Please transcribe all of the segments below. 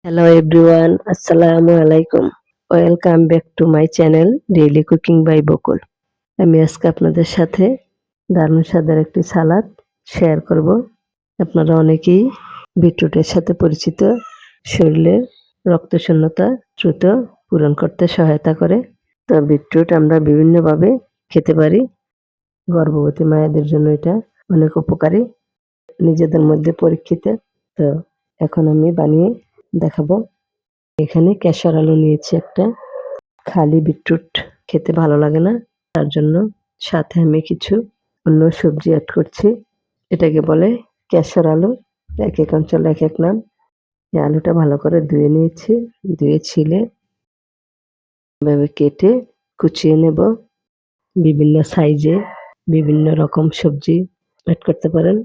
Hello everyone, Assalamu alaikum. Welcome back to my channel Daily Cooking by Bokul. আমি আজকে আপনাদের সাথে দারুণ স্বাদের একটি সালাদ শেয়ার করব। আপনারা অনেকেই বিটরুটের সাথে পরিচিত। শরীরের রক্তশূন্যতা দ্রুত পূরণ করতে সহায়তা করে। তো বিটরুট আমরা বিভিন্নভাবে খেতে পারি। গর্ভবতী মায়েদের জন্য এটা অনেক উপকারী, নিজেদের মধ্যে পরীক্ষিত। তো এখন আমি বানিয়ে দেখাবো। এখানে কেশর আলু নিয়েছি একটা। খালি বিটরুট খেতে ভালো লাগে না, তার জন্য সাথে আমি কিছু অন্য সবজি অ্যাড করছি। এটাকে বলে কেশর আলু, এক এক অঞ্চলে এক এক নাম। এই আলুটা ভালো করে ধুয়ে নিয়েছি, ধুয়ে ছিলে এভাবে কেটে কুচিয়ে নেব। বিভিন্ন সাইজে বিভিন্ন রকম সবজি অ্যাড করতে পারেন।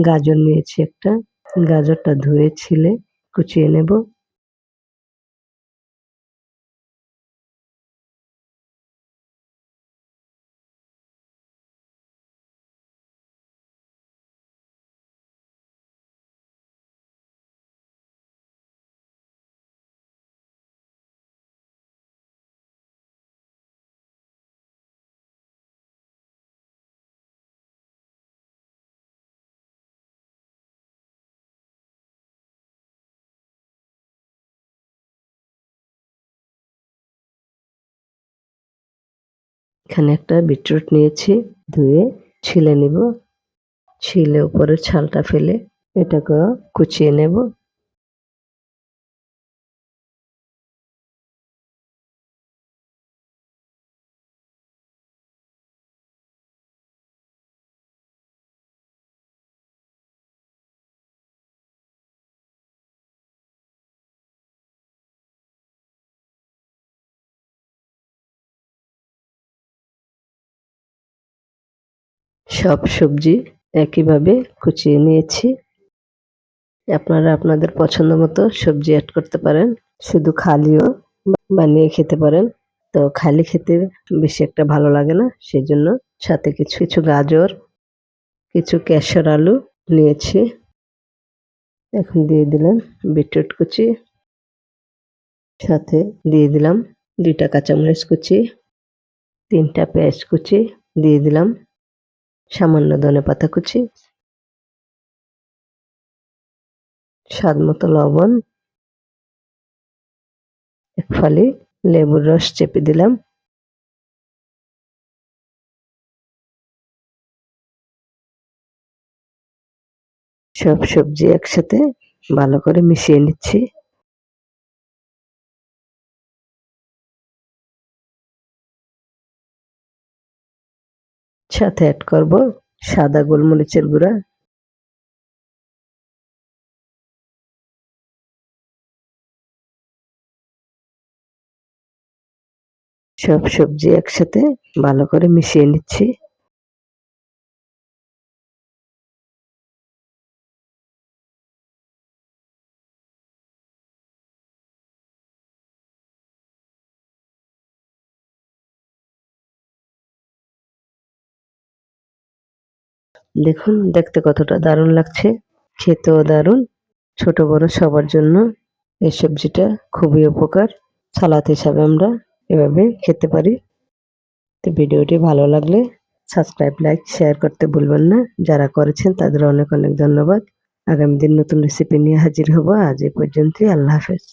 গাজর নিয়েছি একটা, গাজরটা ধুয়ে ছিলে কুচিয়ে নেব। এখানে একটা বিটরুট নিয়েছি, ধুয়ে ছিলে নিব। ছিলে উপরের ছালটা ফেলে এটাকে কুচিয়ে নেব। সব সবজি একইভাবে কুচিয়ে নিয়েছি। আপনারা আপনাদের পছন্দ মতো সবজি অ্যাড করতে পারেন, শুধু খালিও বানিয়ে খেতে পারেন। তো খালি খেতে বেশি একটা ভালো লাগে না, সেই জন্য সাথে কিছু কিছু গাজর, কিছু কেশর আলু নিয়েছি। এখন দিয়ে দিলাম বিটরুট কুচি, সাথে দিয়ে দিলাম 2টা কাঁচামরিচ কুচি, 3টা পেঁয়াজ কুচি, দিয়ে দিলাম সামান্য ধনেপাতা কুচি, স্বাদ মতো লবণ, এক ফালি লেবুর রস চেপে দিলাম। সব সবজি একসাথে ভালো করে মিশিয়ে নিচ্ছি। সাথে অ্যাড করব সাদা গোলমরিচের গুঁড়া। সব সবজি একসাথে ভালো করে মিশিয়ে নিচ্ছি। দেখুন দেখতে কতটা দারুণ লাগছে, খেতেও দারুণ। ছোট বড় সবার জন্য এই সবজিটা খুবই উপকার। সালাদ হিসাবে আমরা এভাবে খেতে পারি। তো ভিডিওটি ভালো লাগলে সাবস্ক্রাইব, লাইক, শেয়ার করতে ভুলবেন না। যারা করেছেন তাদের অনেক অনেক ধন্যবাদ। আগামী দিন নতুন রেসিপি নিয়ে হাজির হব। আজ এই পর্যন্তই। আল্লাহ হাফেজ।